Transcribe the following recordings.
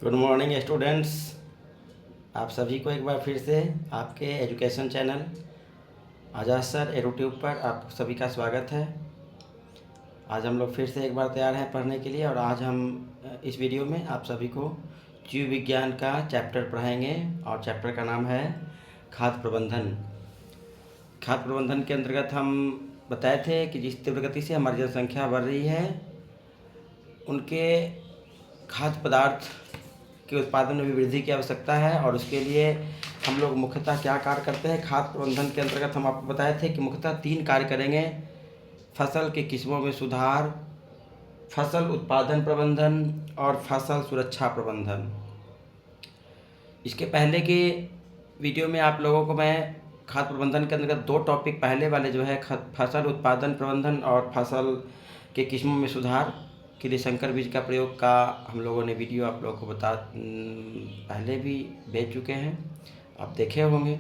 Good morning students. आप सभी को एक बार फिर से आपके एजुकेशन चैनल आज़ाद सर यूट्यूब पर आप सभी का स्वागत है। आज हम लोग फिर से एक बार तैयार हैं पढ़ने के लिए और आज हम इस वीडियो में आप सभी को जीव विज्ञान का चैप्टर पढ़ाएंगे और चैप्टर का नाम है खाद्य प्रबंधन। खाद्य प्रबंधन के अंतर्गत हम बताए थे कि जिस तीव्र गति से हमारी जनसंख्या बढ़ रही है उनके खाद्य पदार्थ के उत्पादन में भी वृद्धि की आवश्यकता है और उसके लिए हम लोग मुख्यतः क्या कार्य करते हैं। खाद्य प्रबंधन के अंतर्गत हम आपको बताए थे कि मुख्यतः 3 कार्य करेंगे: फसल की किस्मों में सुधार, फसल उत्पादन प्रबंधन और फसल सुरक्षा प्रबंधन। इसके पहले के वीडियो में आप लोगों को मैं खाद्य प्रबंधन के अंतर्गत 2 टॉपिक पहले वाले जो है फसल उत्पादन प्रबंधन और फसल के किस्मों में सुधार के लिए संकर बीज का प्रयोग का हम लोगों ने वीडियो आप लोगों को पहले भी भेज चुके हैं, आप देखे होंगे।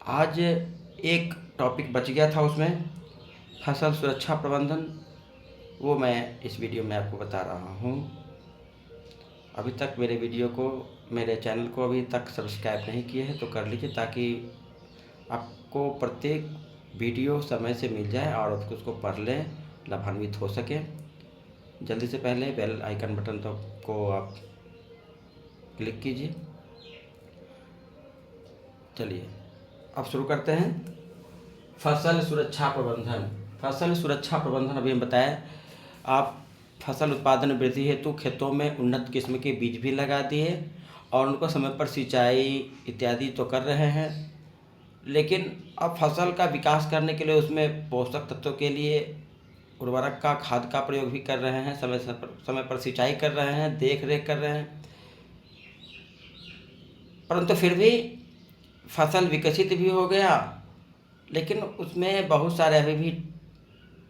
आज एक टॉपिक बच गया था उसमें फसल सुरक्षा प्रबंधन, वो मैं इस वीडियो में आपको बता रहा हूँ। अभी तक मेरे चैनल को अभी तक सब्सक्राइब नहीं किए हैं तो कर लीजिए ताकि आपको प्रत्येक वीडियो समय से मिल जाए और उसको पढ़ लें, लाभान्वित हो सके। जल्दी से पहले बेल आइकन बटन को आप क्लिक कीजिए। चलिए अब शुरू करते हैं। फसल सुरक्षा प्रबंधन। फसल सुरक्षा प्रबंधन अभी हम बताएं, आप फसल उत्पादन वृद्धि हेतु खेतों में उन्नत किस्म के बीज भी लगा दिए और उनको समय पर सिंचाई इत्यादि तो कर रहे हैं, लेकिन अब फसल का विकास करने के लिए उसमें पोषक तत्वों के लिए उर्वरक का खाद का प्रयोग भी कर रहे हैं, समय पर सिंचाई कर रहे हैं, देख रेख कर रहे हैं, परंतु फिर भी फसल विकसित भी हो गया, लेकिन उसमें बहुत सारे अभी भी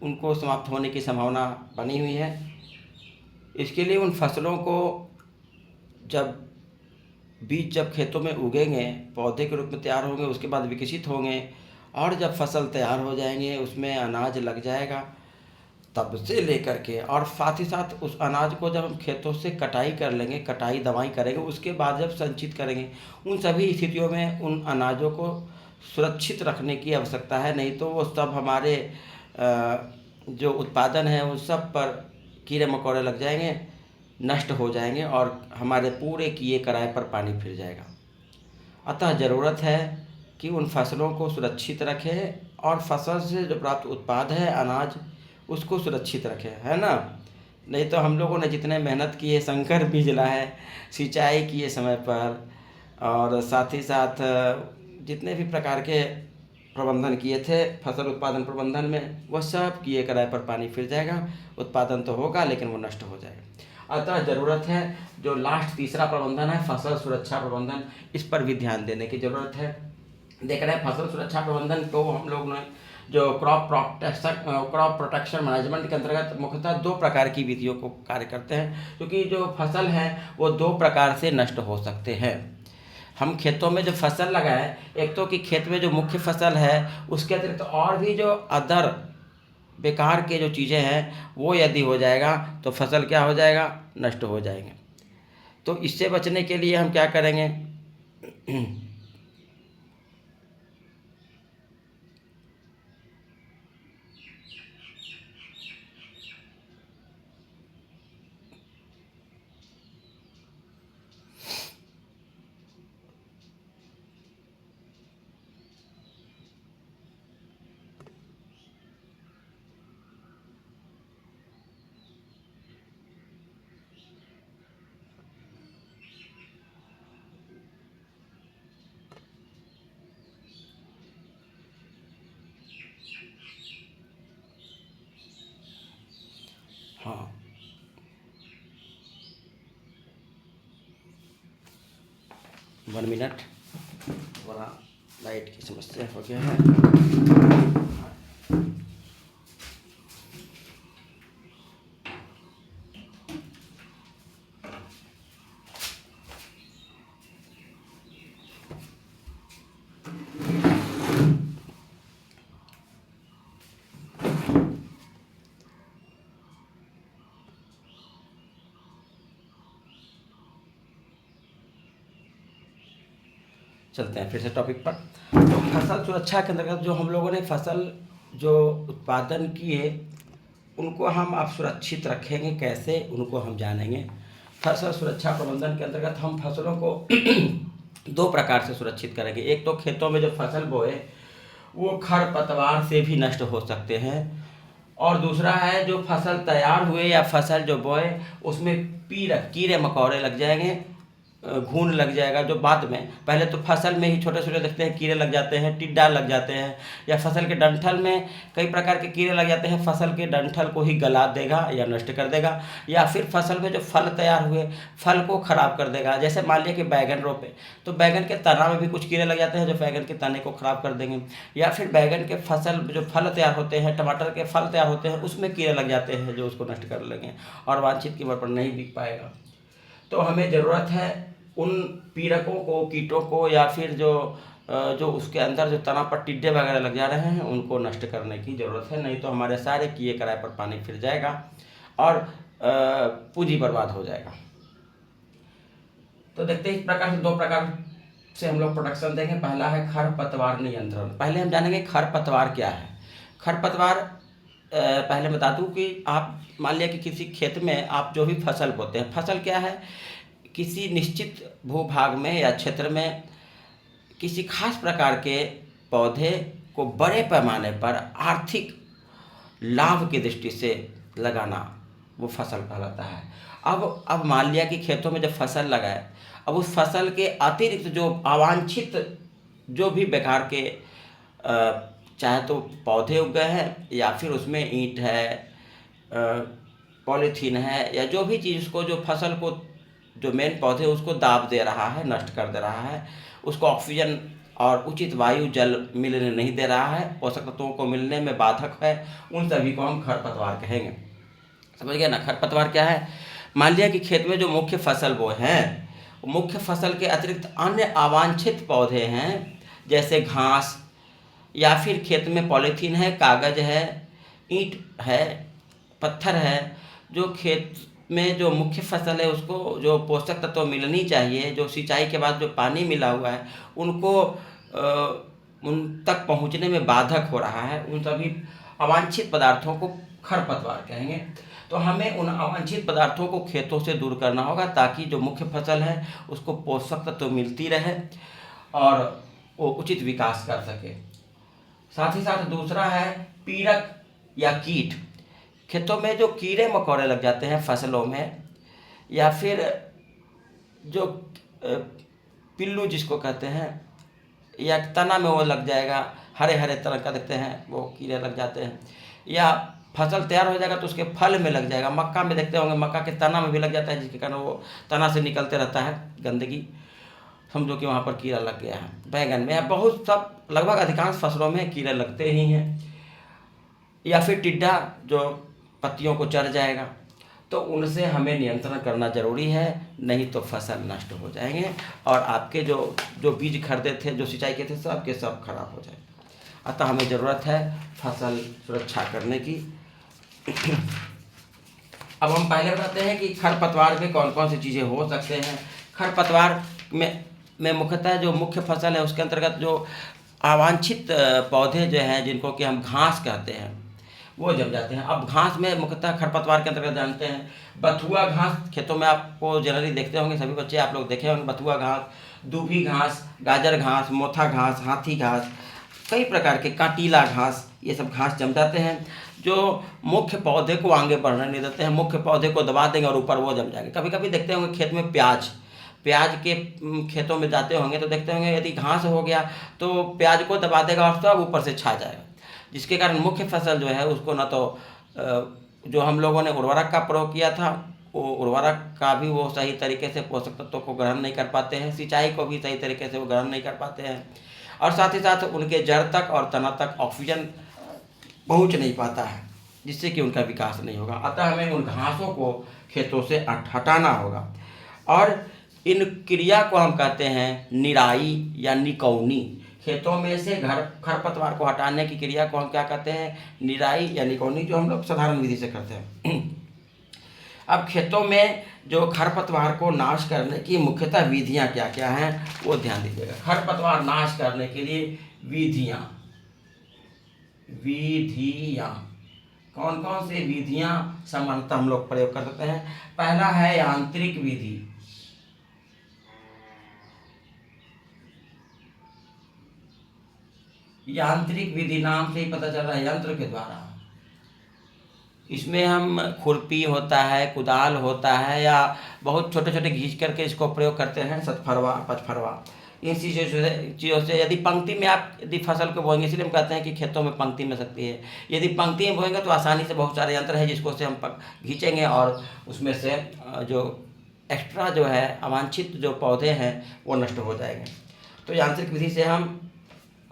उनको समाप्त होने की संभावना बनी हुई है। इसके लिए उन फसलों को जब खेतों में उगेंगे, पौधे के रूप में तैयार होंगे, उसके बाद विकसित होंगे और जब फसल तैयार हो जाएंगे, उसमें अनाज लग जाएगा, तब से लेकर के और साथ ही साथ उस अनाज को जब हम खेतों से कटाई कर लेंगे, कटाई दवाई करेंगे, उसके बाद जब संचित करेंगे, उन सभी स्थितियों में उन अनाजों को सुरक्षित रखने की आवश्यकता है। नहीं तो वो सब हमारे जो उत्पादन है उन सब पर कीड़े मकोड़े लग जाएंगे, नष्ट हो जाएंगे और हमारे पूरे किए कराए पर पानी फिर जाएगा। अतः ज़रूरत है कि उन फसलों को सुरक्षित रखें और फसल से जो प्राप्त उत्पाद है अनाज उसको सुरक्षित रखें, है ना। नहीं तो हम लोगों ने जितने मेहनत की है, संकर बीज लाए, सिंचाई किए समय पर और साथ ही साथ जितने भी प्रकार के प्रबंधन किए थे फसल उत्पादन प्रबंधन में, वह सब किए कराए पर पानी फिर जाएगा, उत्पादन तो होगा लेकिन वो नष्ट हो जाएगा। अतः ज़रूरत है जो लास्ट तीसरा प्रबंधन है फसल सुरक्षा प्रबंधन, इस पर भी ध्यान देने की ज़रूरत है। देख रहे हैं फसल सुरक्षा प्रबंधन को हम लोग ने जो क्रॉप प्रोटेक्शन मैनेजमेंट के अंतर्गत मुख्यतः 2 प्रकार की विधियों को कार्य करते हैं, क्योंकि जो फसल है वो 2 प्रकार से नष्ट हो सकते हैं। हम खेतों में जो फसल लगाएं, एक तो कि खेत में जो मुख्य फसल है उसके अतिरिक्त और भी जो अदर बेकार के जो चीज़ें हैं वो यदि हो जाएगा तो फसल क्या हो जाएगा, नष्ट हो जाएंगे। तो इससे बचने के लिए हम क्या करेंगे हाँ, 1 मिनट, थोड़ा लाइट की समस्या हो गया है। चलते हैं फिर से टॉपिक पर। तो फसल सुरक्षा के अंतर्गत जो हम लोगों ने फसल जो उत्पादन किए उनको हम अब सुरक्षित रखेंगे कैसे, उनको हम जानेंगे। फसल सुरक्षा प्रबंधन के अंतर्गत हम फसलों को दो प्रकार से सुरक्षित करेंगे। एक तो खेतों में जो फसल बोए वो खरपतवार से भी नष्ट हो सकते हैं, और दूसरा है जो फसल तैयार हुए या फसल जो बोए उसमें कीड़े मकोड़े लग जाएंगे, घून लग जाएगा। जो बाद में पहले तो फसल में ही छोटे छोटे देखते हैं कीड़े लग जाते हैं, टिड्डा लग जाते हैं, या फसल के डंठल में कई प्रकार के कीड़े लग जाते हैं, फसल के डंठल को ही गला देगा या नष्ट कर देगा, या फिर फसल में जो फल तैयार हुए फल को खराब कर देगा। जैसे मान लिया कि बैगन रोपे तो बैगन के तना में भी कुछ कीड़े लग जाते हैं जो बैगन के तने को खराब कर देंगे, या फिर बैगन के फसल जो फल तैयार होते हैं, टमाटर के फल तैयार होते हैं उसमें कीड़े लग जाते हैं जो उसको नष्ट कर लेंगे और वांछित कीमत पर नहीं बिक पाएगा। तो हमें ज़रूरत है उन पीड़कों को, कीटों को, या फिर जो उसके अंदर जो तना पर टिड्डे वगैरह लग जा रहे हैं उनको नष्ट करने की ज़रूरत है, नहीं तो हमारे सारे किए कराए पर पानी फिर जाएगा और पूंजी बर्बाद हो जाएगा। तो देखते हैं इस प्रकार से दो प्रकार से हम लोग प्रोडक्शन देंगे। पहला है खरपतवार नियंत्रण। पहले हम जानेंगे खरपतवार क्या है। खरपतवार पहले बता दूं कि आप मान लिया कि किसी खेत में आप जो भी फसल बोते हैं, फसल क्या है, किसी निश्चित भूभाग में या क्षेत्र में किसी खास प्रकार के पौधे को बड़े पैमाने पर आर्थिक लाभ की दृष्टि से लगाना वो फसल कहलाता है। अब मान लिया कि खेतों में जब फसल लगाए, अब उस फसल के अतिरिक्त जो अवांछित जो भी बेकार के चाहे तो पौधे उग गए हैं या फिर उसमें ईंट है, पॉलीथीन है, या जो भी चीज़ उसको जो फसल को जो मेन पौधे उसको दाब दे रहा है, नष्ट कर दे रहा है, उसको ऑक्सीजन और उचित वायु जल मिलने नहीं दे रहा है, पोषक तत्वों को मिलने में बाधक है, उन सभी को हम खरपतवार कहेंगे। समझ गए ना। खरपतवार क्या है। मान लिया कि खेत में जो मुख्य फसल वो हैं, मुख्य फसल के अतिरिक्त अन्य अवांछित पौधे हैं, जैसे घास, या फिर खेत में पॉलीथीन है, कागज है, ईंट है, पत्थर है, जो खेत में जो मुख्य फसल है उसको जो पोषक तत्व मिलनी चाहिए, जो सिंचाई के बाद जो पानी मिला हुआ है उनको उन तक पहुंचने में बाधक हो रहा है, उन सभी अवांछित पदार्थों को खरपतवार कहेंगे। तो हमें उन अवांछित पदार्थों को खेतों से दूर करना होगा ताकि जो मुख्य फसल है उसको पोषक तत्व मिलती रहे और वो उचित विकास कर सके। साथ ही साथ दूसरा है पीड़क या कीट। खेतों में जो कीड़े मकोड़े लग जाते हैं फसलों में, या फिर जो पिल्लू जिसको कहते हैं, या तना में वो लग जाएगा, हरे हरे तरह का देखते हैं वो कीड़े लग जाते हैं, या फसल तैयार हो जाएगा तो उसके फल में लग जाएगा। मक्का में देखते होंगे मक्का के तना में भी लग जाता है, जिसके कारण वो तना से निकलते रहता है गंदगी, समझो कि वहाँ पर कीड़ा लग गया है। बैगन में बहुत सब लगभग अधिकांश फसलों में कीड़े लगते ही हैं, या फिर टिड्डा जो पत्तियों को चढ़ जाएगा। तो उनसे हमें नियंत्रण करना जरूरी है, नहीं तो फसल नष्ट हो जाएंगे और आपके जो बीज खरीदे थे, जो सिंचाई के थे, सब के सब खराब हो जाएंगे। अतः हमें ज़रूरत है फसल सुरक्षा करने की। अब हम पहले बताते हैं कि खरपतवार में कौन कौन सी चीज़ें हो सकते हैं। खरपतवार में मुख्यतः जो मुख्य फसल है उसके अंतर्गत जो अवांछित पौधे जो हैं जिनको कि हम घास कहते हैं वो जम जाते हैं। अब घास में मुख्यतः खरपतवार के अंतर्गत जानते हैं बथुआ घास, खेतों में आपको जनरली देखते होंगे, सभी बच्चे आप लोग देखे होंगे बथुआ घास, दूभी घास, गाजर घास, मोथा घास, हाथी घास, कई प्रकार के काटीला घास, ये सब घास जम जाते हैं जो मुख्य पौधे को आगे बढ़ने नहीं देते हैं। मुख्य पौधे को दबा देंगे और ऊपर वो जम जाएंगे। कभी कभी देखते होंगे खेत में प्याज के खेतों में जाते होंगे तो देखते होंगे यदि घास हो गया तो प्याज को दबा देगा और सब ऊपर से छा जाएगा, जिसके कारण मुख्य फसल जो है उसको न तो जो हम लोगों ने उर्वरक का प्रयोग किया था वो उर्वरक का भी वो सही तरीके से पोषक तत्वों को ग्रहण नहीं कर पाते हैं, सिंचाई को भी सही तरीके से वो ग्रहण नहीं कर पाते हैं, और साथ ही साथ उनके जड़ तक और तना तक ऑक्सीजन पहुंच नहीं पाता है, जिससे कि उनका विकास नहीं होगा। अतः हमें उन घासों को खेतों से हटाना होगा, और इन क्रिया को हम कहते हैं निराई या निकौनी। खेतों में से खरपतवार को हटाने की क्रिया को हम क्या कहते हैं, निराई या निकौनी, जो हम लोग साधारण विधि से करते हैं। अब खेतों में जो खरपतवार को नाश करने की मुख्यतः विधियां क्या क्या हैं वो ध्यान दीजिएगा। खरपतवार नाश करने के लिए विधियां विधियां कौन कौन सी विधियां सामान्यतः हम लोग प्रयोग कर सकते हैं। पहला है यांत्रिक विधि। यांत्रिक विधि नाम से ही पता चल रहा है, यंत्र के द्वारा। इसमें हम खुरपी होता है, कुदाल होता है, या बहुत छोटे छोटे घींच करके इसको प्रयोग करते हैं, सतफरवा पचफरवा, इन चीज़ों से यदि पंक्ति में आप यदि फसल को बोएंगे, इसलिए हम कहते हैं कि खेतों में पंक्ति में सकती है। यदि पंक्ति में बोएंगे तो आसानी से बहुत सारे यंत्र हैं जिसको से हम घींचेंगे और उसमें से जो एक्स्ट्रा जो है अवांछित जो पौधे हैं वो नष्ट हो जाएंगे। तो यांत्रिक विधि से हम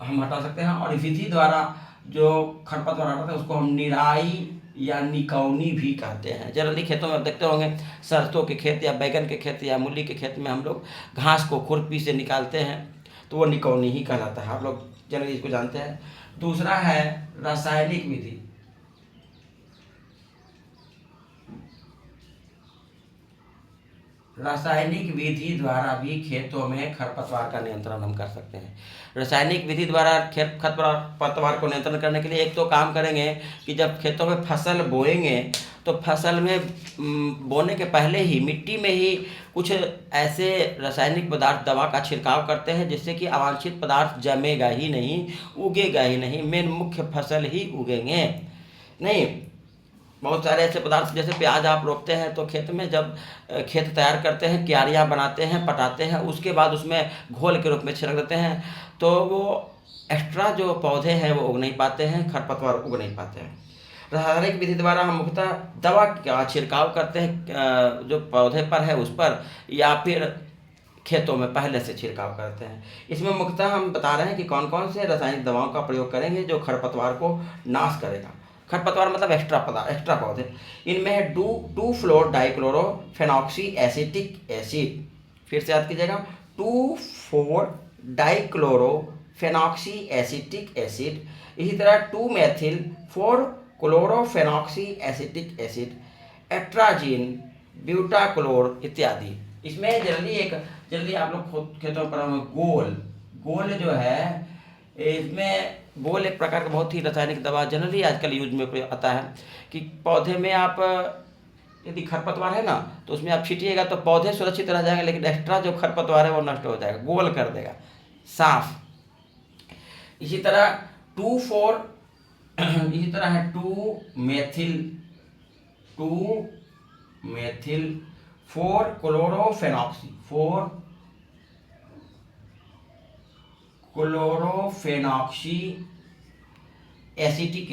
हटा सकते हैं। और विधि द्वारा जो खरपतवार हटाते हैं उसको हम निराई या निकौनी भी कहते हैं। जनरली खेतों में देखते होंगे, सरसों के खेत या बैगन के खेत या मूली के खेत में हम लोग घास को खुरपी से निकालते हैं तो वो निकौनी ही कहलाता है। आप लोग जनरली इसको जानते हैं। दूसरा है रासायनिक विधि। रासायनिक विधि द्वारा भी खेतों में खरपतवार का नियंत्रण हम कर सकते हैं। रासायनिक विधि द्वारा खरपतवार को नियंत्रण करने के लिए एक तो काम करेंगे कि जब खेतों में फसल बोएंगे तो फसल में बोने के पहले ही मिट्टी में ही कुछ ऐसे रासायनिक पदार्थ दवा का छिड़काव करते हैं जिससे कि अवांछित पदार्थ जमेगा ही नहीं, उगेगा ही नहीं, मेन मुख्य फसल ही उगेंगे नहीं। बहुत सारे ऐसे पदार्थ जैसे प्याज आप रोपते हैं तो खेत में जब खेत तैयार करते हैं, क्यारियाँ बनाते हैं, पटाते हैं, उसके बाद उसमें घोल के रूप में छिड़क देते हैं तो वो एक्स्ट्रा जो पौधे हैं वो उग नहीं पाते हैं, खरपतवार उग नहीं पाते हैं। रासायनिक विधि द्वारा हम मुख्यतः दवा का छिड़काव करते हैं जो पौधे पर है उस पर, या फिर खेतों में पहले से छिड़काव करते हैं। इसमें मुख्यतः हम बता रहे हैं कि कौन कौन से रासायनिक दवाओं का प्रयोग करेंगे जो खरपतवार को नाश करेगा। खरपतवार मतलब एक्स्ट्रा पौधे। इनमें है 2,4 डाइक्लोरोफेनॉक्सी एसिटिक एसिड। फिर से याद कीजिएगा, 2,4 डाइक्लोरोफेनॉक्सी एसिटिक एसिड। इसी तरह 2-मेथिल 4 क्लोरोफेनॉक्सी एसिटिक एसिड, एट्राजीन, ब्यूटाक्लोर इत्यादि। इसमें जल्दी आप लोग खेतों पर गोल जो है, इसमें गोल एक प्रकार का बहुत ही रासायनिक दवा जनरली आजकल यूज में आता है कि पौधे में आप यदि खरपतवार है ना तो उसमें आप छीटिएगा तो पौधे सुरक्षित रह जाएंगे, लेकिन एक्स्ट्रा जो खरपतवार है वो नष्ट हो जाएगा, गोल कर देगा, साफ। इसी तरह 2-मेथिल 4 क्लोरोफेनॉक्सी एसिटिक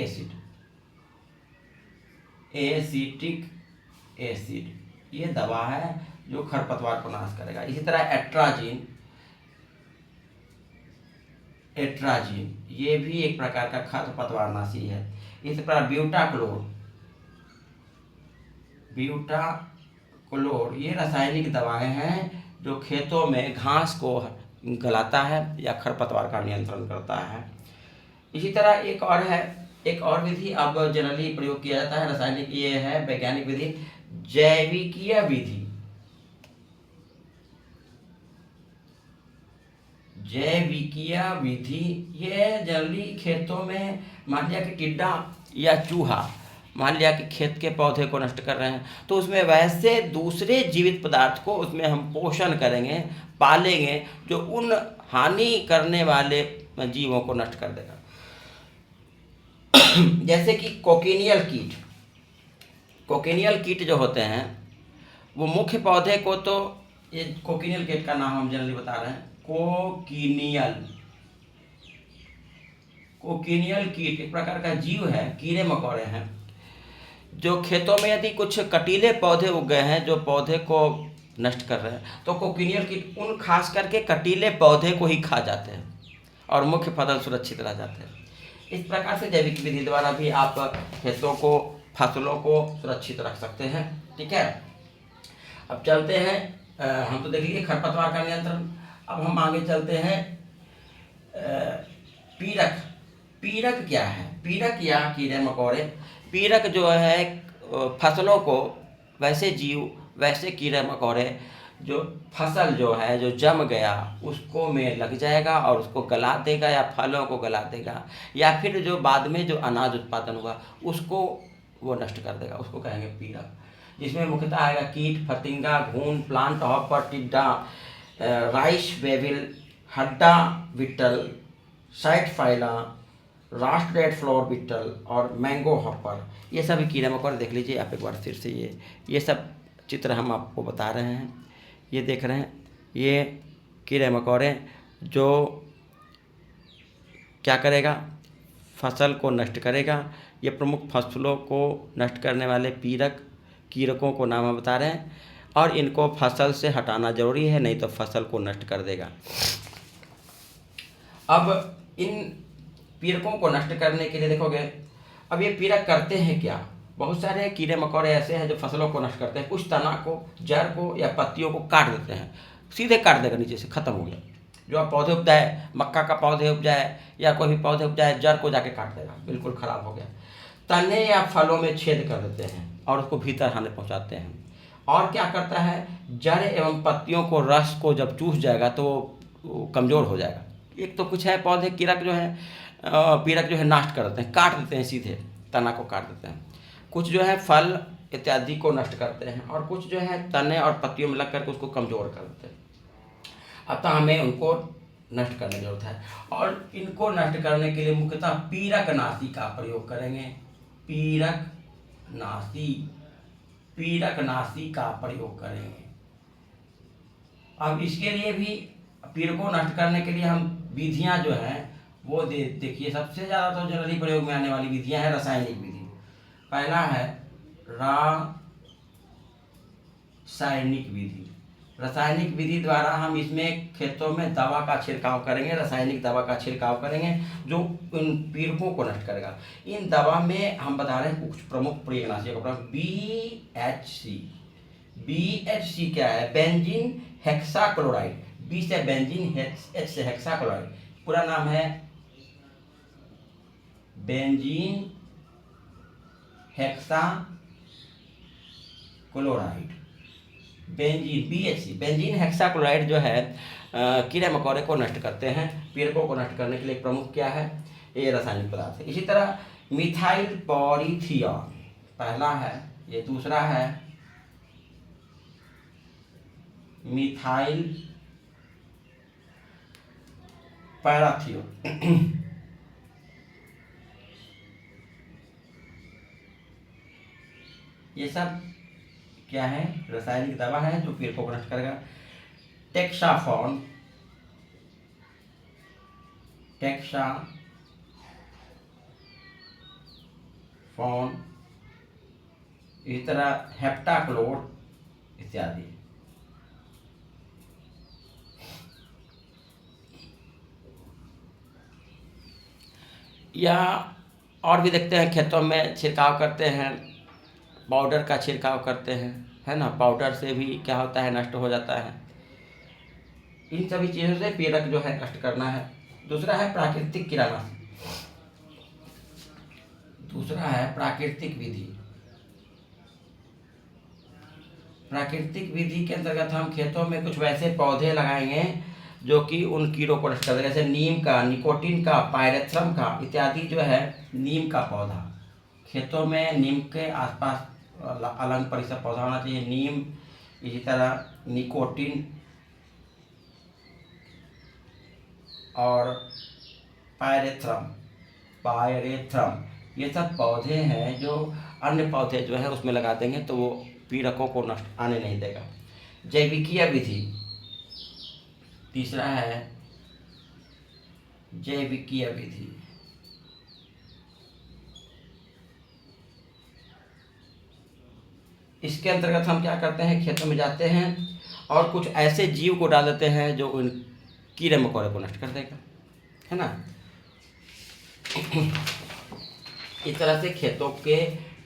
एसिड, ये दवा है जो खरपतवार को नाश करेगा। इसी तरह एट्राजीन ये भी एक प्रकार का खरपतवार नाशी है। इसी प्रकार ब्यूटाक्लोर ये रासायनिक दवाएं हैं जो खेतों में घास को गलाता है या खरपतवार का नियंत्रण करता है। इसी तरह एक और विधि अब जनरली प्रयोग किया जाता है रासायनिक, ये है वैज्ञानिक विधि, जैविकीय विधि। ये जनरली खेतों में मान लिया कि टिड्डा या चूहा मान लिया कि खेत के पौधे को नष्ट कर रहे हैं तो उसमें वैसे दूसरे जीवित पदार्थ को उसमें हम पोषण करेंगे, पालेंगे, जो उन हानि करने वाले जीवों को नष्ट कर देगा। जैसे कि कोकिनियल कीट जो होते हैं वो मुख्य पौधे को, तो ये कोकिनियल कीट का नाम हम जनरली बता रहे हैं, कोकिनियल कीट एक प्रकार का जीव है, कीड़े मकोड़े हैं जो खेतों में यदि कुछ कटीले पौधे उग गए हैं जो पौधे को नष्ट कर रहे हैं तो कोकिनियल कीट उन खास करके कटीले पौधे को ही खा जाते हैं और मुख्य फसल सुरक्षित रह जाते हैं। इस प्रकार से जैविक विधि द्वारा भी आप खेतों को, फसलों को सुरक्षित रख सकते हैं। ठीक है, अब चलते हैं, हम तो देख लीजिए खरपतवार का नियंत्रण। अब हम आगे चलते हैं पीड़क क्या है। पीड़क या कीड़े मकोड़े, पीड़क जो है फसलों को वैसे जीव, वैसे कीड़े मकोड़े जो फसल जो है जो जम गया उसको में लग जाएगा और उसको गला देगा, या फलों को गला देगा, या फिर जो बाद में जो अनाज उत्पादन हुआ उसको वो नष्ट कर देगा, उसको कहेंगे पीड़क। जिसमें मुख्यतः आएगा कीट, फतिंगा, घून, प्लांट हॉपर, टिड्डा, राइस बेविल, हड्डा बिटल, साइट फाइला, रास्ट रेड फ्लोर बिटल और मैंगो हॉपर। ये सभी कीड़े मकोड़े देख लीजिए आप एक बार फिर से। ये सब चित्र हम आपको बता रहे हैं। ये देख रहे हैं, ये कीड़े मकोड़े जो क्या करेगा, फसल को नष्ट करेगा। ये प्रमुख फसलों को नष्ट करने वाले कीड़कों को नाम हम बता रहे हैं, और इनको फसल से हटाना जरूरी है, नहीं तो फसल को नष्ट कर देगा। अब इन पीड़कों को नष्ट करने के लिए देखोगे, अब ये पीड़क करते हैं क्या। बहुत सारे कीड़े मकोड़े ऐसे हैं जो फसलों को नष्ट करते हैं। कुछ तना को, जड़ को या पत्तियों को काट देते हैं, सीधे काट देगा, नीचे से खत्म हो गया। जो आप पौधे उपजाए, मक्का का पौधे उपजाए या कोई भी पौधे उपजाए, जड़ को जाके काट देगा, बिल्कुल खराब हो गया। तने या फलों में छेद कर देते हैं और उसको भीतर हानि पहुंचाते हैं। और क्या करता है, जड़ एवं पत्तियों को, रस को जब चूस जाएगा तो वो कमज़ोर हो जाएगा। एक तो कुछ है पौधे पीड़क जो है नष्ट कर देते हैं, काट देते हैं, सीधे तना को काट देते हैं। कुछ जो है फल इत्यादि को नष्ट करते हैं, और कुछ जो है तने और पत्तियों में लग करके उसको कमज़ोर कर देते हैं। अतः हमें उनको नष्ट करने की जरूरत है, और इनको नष्ट करने के लिए मुख्यतः पीड़कनाशी का प्रयोग करेंगे। पीड़कनाशी का प्रयोग करेंगे। अब इसके लिए भी, पीड़कों नष्ट करने के लिए हम विधियां जो हैं वो देखिए। सबसे ज़्यादा तो जनरली प्रयोग में आने वाली विधियां हैं रासायनिक विधि। पहला है रासायनिक विधि। रासायनिक विधि द्वारा हम इसमें खेतों में दवा का छिड़काव करेंगे, रासायनिक दवा का छिड़काव करेंगे जो इन पीड़कों को नष्ट करेगा। इन दवा में हम बता रहे हैं कुछ प्रमुख पीड़कनाशियों का। BHC क्या है, बेंजीन हेक्साक्लोराइड। बी से बेंजीन, एच से हेक्साक्लोराइड, पूरा नाम है benzene hexachloride. BHC benzene hexachloride जो है कीड़े मकोड़े को नष्ट करते हैं। पीड़कों को नष्ट करने के लिए प्रमुख क्या है, ये रासायनिक पदार्थ है। इसी तरह मिथाइल पैराथियोन पहला है, ये दूसरा है मिथाइल पैराथियोन। ये सब क्या है, रासायनिक दवा है जो पीड़कों को नष्ट करेगा। टेक्साफॉन, इसी तरह हेप्टाक्लोर इत्यादि। या और भी देखते हैं, खेतों में छिड़काव करते हैं, पाउडर का छिड़काव करते हैं, है ना। पाउडर से भी क्या होता है, नष्ट हो जाता है। इन सभी चीज़ों से पीड़क जो है नष्ट करना है। दूसरा है प्राकृतिक कीड़ानाशी। दूसरा है प्राकृतिक विधि। प्राकृतिक विधि के अंतर्गत हम खेतों में कुछ वैसे पौधे लगाएंगे जो कि उन कीड़ों को नष्ट कर देगा, जैसे नीम का, निकोटीन का, पायरेथ्रम का इत्यादि जो है। नीम का पौधा, खेतों में नीम के आसपास अलग परिसर पौधा होना चाहिए। नीम, इसी तरह निकोटीन और पायरेथ्रम, ये सब पौधे हैं जो अन्य पौधे जो है उसमें लगा देंगे तो वो पीड़कों को नष्ट आने नहीं देगा। जैविकीय विधि, तीसरा है जैविकीय विधि। इसके अंतर्गत हम क्या करते हैं, खेतों में जाते हैं और कुछ ऐसे जीव को डाल देते हैं जो उन कीड़े मकोड़े को नष्ट कर देगा, है ना। इस तरह से खेतों के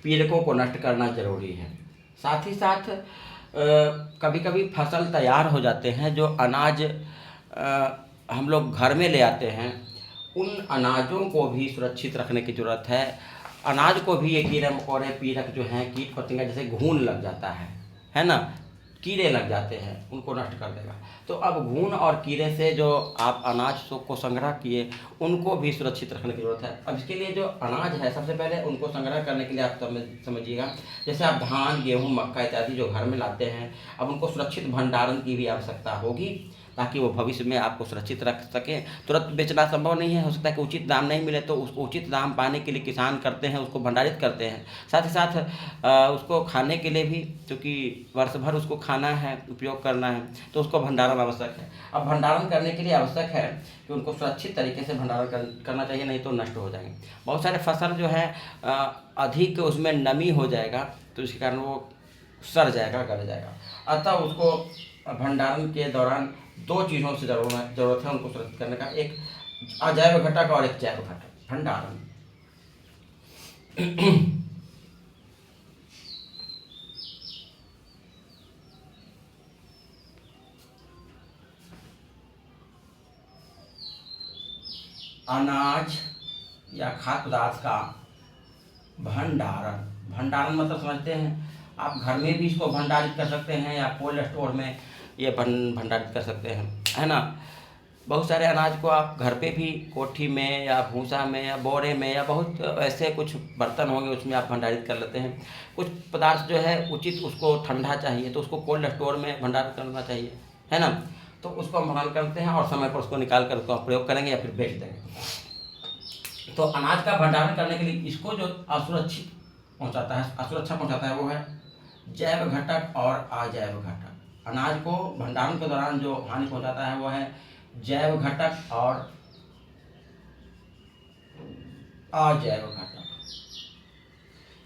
पीड़कों को नष्ट करना जरूरी है। साथ ही साथ कभी कभी फसल तैयार हो जाते हैं, जो अनाज हम लोग घर में ले आते हैं, उन अनाजों को भी सुरक्षित रखने की ज़रूरत है। अनाज को भी ये कीड़े मकोड़े पीड़क जो हैं, कीट पतंगा जैसे घून लग जाता है ना, कीड़े लग जाते हैं, उनको नष्ट कर देगा। तो अब घून और कीड़े से जो आप अनाज को संग्रह किए उनको भी सुरक्षित रखने की ज़रूरत है। अब इसके लिए जो अनाज है, सबसे पहले उनको संग्रह करने के लिए आप समझिएगा, जैसे आप धान, गेहूँ, मक्का इत्यादि जो घर में लाते हैं, अब उनको सुरक्षित भंडारण की भी आवश्यकता होगी ताकि वो भविष्य में आपको सुरक्षित रख सकें। तुरंत बेचना संभव नहीं है, हो सकता है कि उचित दाम नहीं मिले, तो उसको उचित दाम पाने के लिए किसान करते हैं, उसको भंडारित करते हैं। साथ ही साथ उसको खाने के लिए भी, क्योंकि वर्ष भर उसको खाना है, उपयोग करना है, तो उसको भंडारण आवश्यक है। अब भंडारण करने के लिए आवश्यक है कि उनको सुरक्षित तरीके से भंडारण करना चाहिए, नहीं तो नष्ट हो जाएंगे। बहुत सारे फसल जो है अधिक उसमें नमी हो जाएगा, तो इसके कारण वो सड़ जाएगा, गल जाएगा। अतः उसको भंडारण के दौरान दो चीज़ों से जरूरत है उनको सुरक्षित करने का, एक अजैव घटक और एक जैव घटक। भंडारण अनाज या खाद्य पदार्थ का भंडारण मतलब समझते हैं आप, घर में भी इसको भंडारित कर सकते हैं या कोल्ड स्टोर में ये भंडारित कर सकते हैं, है ना। बहुत सारे अनाज को आप घर पे भी कोठी में या भूसा में या बोरे में या बहुत ऐसे कुछ बर्तन होंगे उसमें आप भंडारित कर लेते हैं। कुछ पदार्थ जो है उचित उसको ठंडा चाहिए तो उसको कोल्ड स्टोर में भंडारित करना चाहिए, है ना। तो उसको हम भंडारण करते हैं और समय पर उसको निकाल कर उसको प्रयोग करेंगे या फिर बेच देंगे। तो अनाज का भंडारण करने के लिए इसको जो असुरक्षित पहुँचाता है, असुरक्षा पहुँचाता है, वो है जैव घटक और अजैव घटक। अनाज को भंडारण के दौरान जो हानि पहुँचाता है वो है जैव घटक और अजैव घटक।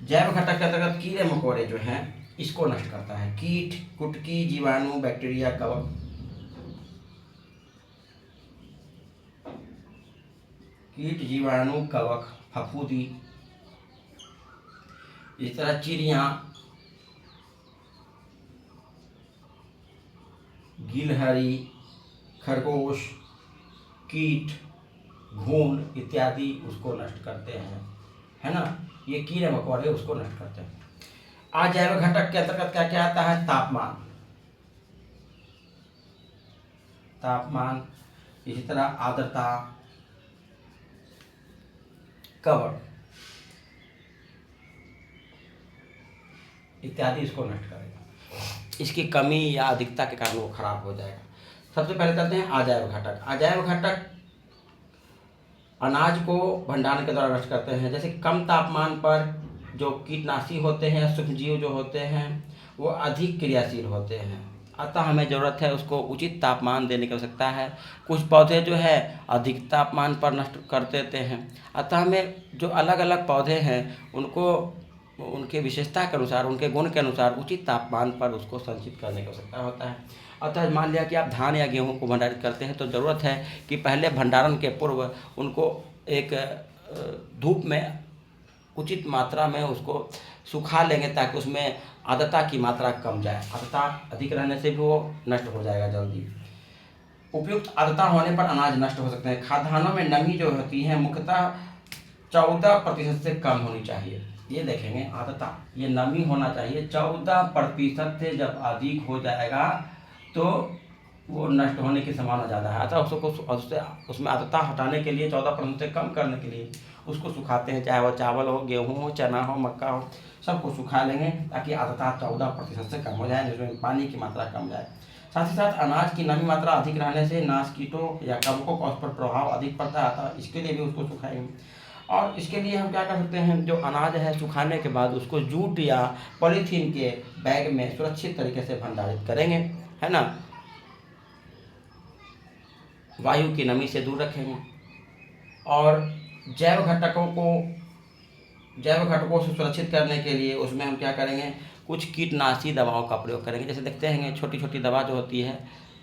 जैव घटक के अंतर्गत कीड़े मकोड़े जो हैं इसको नष्ट करता है, कीट, कुटकी, जीवाणु, बैक्टीरिया, कवक। कीट, जीवाणु, कवक, फफूंदी, इस तरह चिड़ियाँ, गिलहरी, खरगोश, कीट, घून इत्यादि उसको नष्ट करते हैं, है ना। ये कीड़े मकोड़े उसको नष्ट करते हैं। अजैव घटक के अंतर्गत क्या क्या आता है? तापमान, इसी तरह आर्द्रता, कवक इत्यादि इसको नष्ट करेगा। इसकी कमी या अधिकता के कारण वो खराब हो जाएगा। सबसे पहले करते हैं अजैव घटक। अजैव घटक अनाज को भंडारण के दौरान नष्ट करते हैं। जैसे कम तापमान पर जो कीटनाशी होते हैं, सूक्ष्मजीव जो होते हैं, वो अधिक क्रियाशील होते हैं, अतः हमें ज़रूरत है उसको उचित तापमान देने की आवश्यकता है। कुछ पौधे जो है अधिक तापमान पर नष्ट कर देते हैं, अतः हमें जो अलग अलग पौधे हैं उनको उनके विशेषता के अनुसार, उनके गुण के अनुसार उचित तापमान पर उसको संचित करने की आवश्यकता होता है। अतः मान लिया कि आप धान या गेहूँ को भंडारित करते हैं तो ज़रूरत है कि पहले भंडारण के पूर्व उनको एक धूप में उचित मात्रा में उसको सुखा लेंगे ताकि उसमें आर्द्रता की मात्रा कम जाए। आर्द्रता अधिक रहने से भी वो नष्ट हो जाएगा जल्दी। उपयुक्त आर्द्रता होने पर अनाज नष्ट हो सकते हैं। खाद्यान्नों में नमी जो होती है मुख्यतः 14% से कम होनी चाहिए। ये देखेंगे आर्द्रता, ये नमी होना चाहिए 14% से जब अधिक हो जाएगा तो वो नष्ट होने की संभावना ज़्यादा है। अतः उसमें आर्द्रता हटाने के लिए 14% से कम करने के लिए उसको सुखाते हैं, चाहे वो चावल हो, गेहूँ हो, चना हो, मक्का हो, सबको सुखा लेंगे ताकि आर्द्रता 14% से कम हो जाए, जिसमें पानी की मात्रा कम जाए। साथ ही साथ अनाज की नमी मात्रा अधिक रहने से नाश कीटों या कवकों का उस पर प्रभाव अधिक पड़ता है, अतः इसके लिए भी उसको सुखाएंगे। और इसके लिए हम क्या कर सकते हैं, जो अनाज है सुखाने के बाद उसको जूट या पॉलीथीन के बैग में सुरक्षित तरीके से भंडारित करेंगे, है ना। वायु की नमी से दूर रखेंगे और जैव घटकों से सुरक्षित करने के लिए उसमें हम क्या करेंगे, कुछ कीटनाशी दवाओं का प्रयोग करेंगे। जैसे देखते हैं छोटी छोटी दवा जो होती है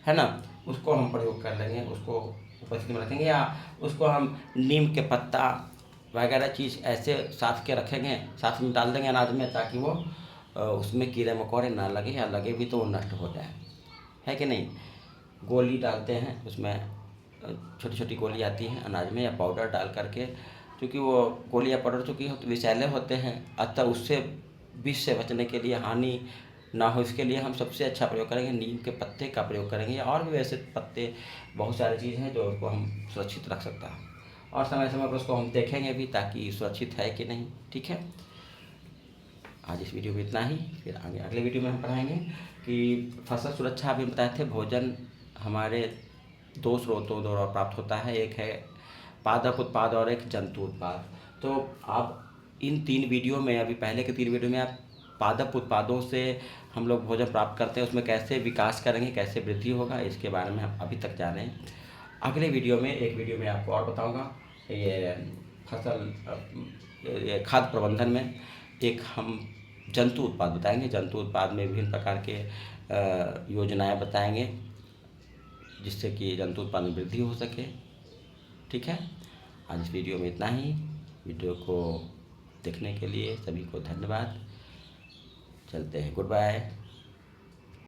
ना, उसको हम प्रयोग कर लेंगे, उसको उपस्थिति में रखेंगे, या उसको हम नीम के पत्ता वगैरह चीज़ ऐसे साथ के रखेंगे, साथ में डाल देंगे अनाज में ताकि वो उसमें कीड़े मकोड़े ना लगे, या लगे भी तो वो नष्ट हो जाए, है कि नहीं। गोली डालते हैं उसमें, छोटी छोटी गोली आती हैं अनाज में, या पाउडर डाल करके क्योंकि वो गोलियाँ पड़ चुकी होती, विषैले होते हैं, अतः उससे विष से बचने के लिए, हानि ना हो इसके लिए हम सबसे अच्छा प्रयोग करेंगे नीम के पत्ते का प्रयोग करेंगे। और भी वैसे पत्ते बहुत सारी चीज़ हैं जो उसको हम सुरक्षित रख सकता है, और समय समय पर उसको हम देखेंगे भी ताकि सुरक्षित है कि नहीं। ठीक है, आज इस वीडियो में इतना ही, फिर आगे अगले वीडियो में हम पढ़ाएंगे कि फसल सुरक्षा अभी बताए थे। भोजन हमारे दो स्रोतों द्वारा प्राप्त होता है, एक है पादप उत्पाद और एक जंतु उत्पाद। तो आप इन 3 वीडियो में, अभी पहले के 3 वीडियो में आप पादप उत्पादों से हम लोग भोजन प्राप्त करते हैं, उसमें कैसे विकास करेंगे, कैसे वृद्धि होगा, इसके बारे में हम अभी तक जाने। अगले वीडियो में, एक वीडियो में आपको और बताऊंगा ये फसल ये खाद्य प्रबंधन में एक हम जंतु उत्पाद बताएंगे। जंतु उत्पाद में विभिन्न प्रकार के योजनाएं बताएंगे जिससे कि जंतु उत्पाद में वृद्धि हो सके। ठीक है, आज इस वीडियो में इतना ही। वीडियो को देखने के लिए सभी को धन्यवाद। चलते हैं, गुड बाय।